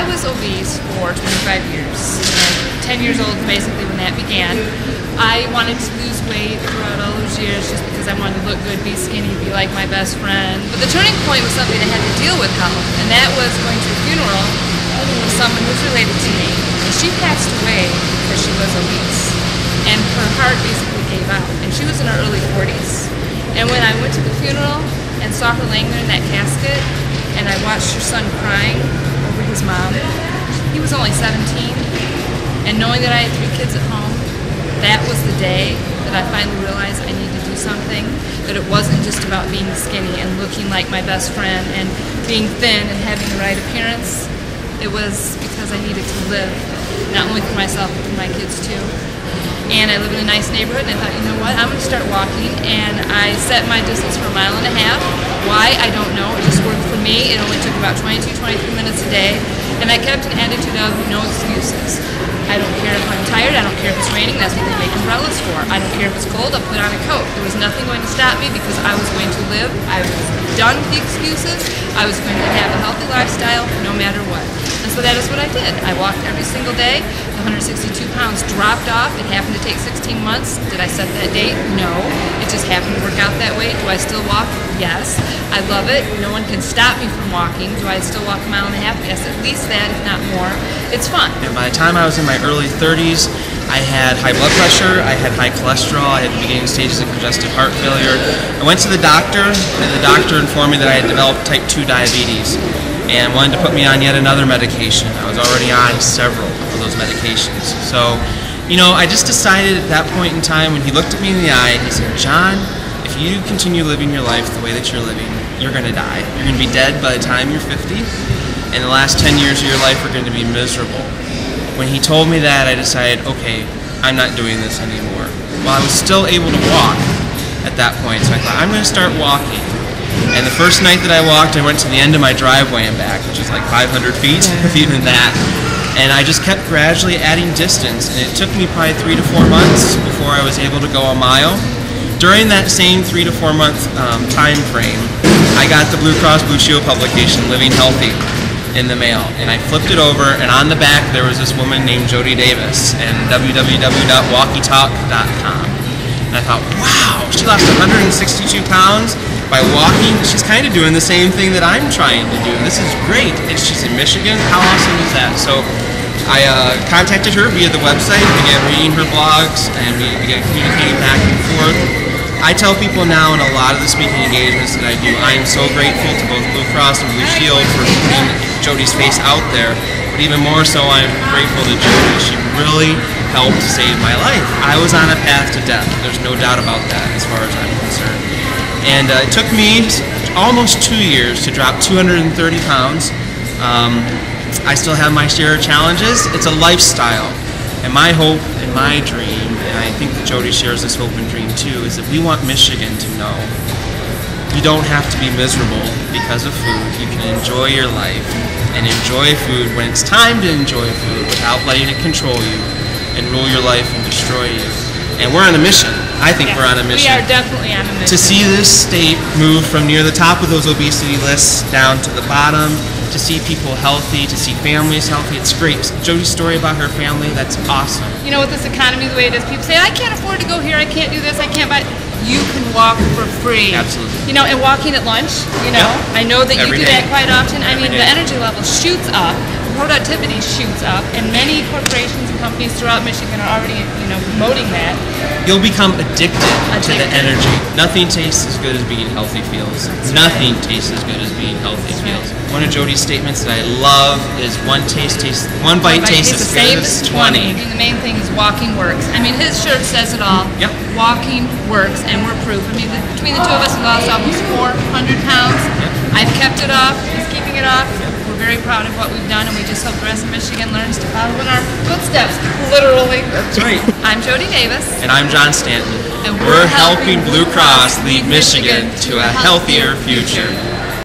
was obese for 25 years. 10 years old basically when that began. I wanted to lose weight throughout all those years just because I wanted to look good, be skinny, be like my best friend. But the turning point was something I had to deal with, Colin, and that was going to a funeral with someone who's related to me. And she passed away because she was obese. And her heart basically gave out. And she was in her early 40s. And when I went to the funeral and saw her laying there in that casket, and I watched her son crying over his mom, he was only 17. And knowing that I had 3 kids at home, that was the day that I finally realized I needed to do something, that it wasn't just about being skinny and looking like my best friend and being thin and having the right appearance. It was because I needed to live, not only for myself, but for my kids too. And I live in a nice neighborhood, and I thought, you know what, I'm going to start walking, and I set my distance for 1.5 miles. Why? I don't know. It just worked for me. It only took about 22, 23 minutes a day, and I kept an attitude of no excuses. I don't care if I'm tired, I don't care if it's raining, that's what they make umbrellas for. I don't care if it's cold, I'll put on a coat. There was nothing going to stop me because I was going to live. I was done with the excuses. I was going to have a healthy lifestyle no matter what. And so that is what I did. I walked every single day. The 162 pounds dropped off. It happened to take 16 months. Did I set that date? No. It just happened to work out that way. Do I still walk? Yes. I love it. No one can stop me from walking. Do I still walk 1.5 miles? Yes, at least that, if not more. It's fun. And by the time I was in my early 30s, I had high blood pressure, I had high cholesterol, I had the beginning stages of congestive heart failure. I went to the doctor, and the doctor informed me that I had developed type 2 diabetes and wanted to put me on yet another medication. I was already on several of those medications. So, you know, I just decided at that point in time when he looked at me in the eye, he said, John, if you continue living your life the way that you're living, you're going to die. You're going to be dead by the time you're 50, and the last 10 years of your life are going to be miserable. When he told me that, I decided, okay, I'm not doing this anymore. Well, I was still able to walk at that point, so I thought, I'm going to start walking. And the first night that I walked, I went to the end of my driveway and back, which is like 500 feet, if even that. And I just kept gradually adding distance, and it took me probably 3 to 4 months before I was able to go 1 mile. During that same 3 to 4 month time frame, I got the Blue Cross Blue Shield publication, Living Healthy, in the mail, and I flipped it over, and on the back there was this woman named Jodi Davis, and www.walkietalk.com. And I thought, wow, she lost 162 pounds by walking. She's kind of doing the same thing that I'm trying to do. This is great. And she's in Michigan. How awesome is that? So I contacted her via the website, began reading her blogs, and we began communicating back and forth. I tell people now in a lot of the speaking engagements that I do, I am so grateful to both Blue Cross and Blue Shield for putting Jodi's face out there, but even more so I'm grateful to Jodi. She really helped save my life. I was on a path to death. There's no doubt about that as far as I'm concerned. And it took me almost 2 years to drop 230 pounds. I still have my share of challenges. It's a lifestyle. And my hope and my dream, and I think that Jodi shares this hope and dream too, is that we want Michigan to know you don't have to be miserable because of food. You can enjoy your life and enjoy food when it's time to enjoy food without letting it control you and rule your life and destroy you. And we're on a mission. I think we're on a mission. We are definitely on a mission. To see this state move from near the top of those obesity lists down to the bottom, to see people healthy, to see families healthy. It's great. Jodi's story about her family, that's awesome. You know, with this economy the way it is, people say, I can't afford to go here, I can't do this, I can't buy. You can walk for free. Absolutely. You know, and walking at lunch, you know, I know that you do that quite often. I mean, the energy level shoots up, productivity shoots up, and many corporations and companies throughout Michigan are already, you know, promoting that. You'll become addicted to the energy. Nothing tastes as good as being healthy feels. Nothing tastes as good as being healthy feels. One of Jodi's statements that I love is one bite tastes the same as 20. I mean, the main thing is walking works. I mean, his shirt says it all. Yep. Walking works, and we're proof. I mean, between the two of us, we lost almost 400 pounds. Yep. I've kept it off. He's keeping it off. Yep. We're very proud of what we've done, and we just hope the rest of Michigan learns to follow in our footsteps, literally. That's right. I'm Jodi Davis. And I'm John Stanton. And we're helping Blue Cross lead Michigan to a healthier future.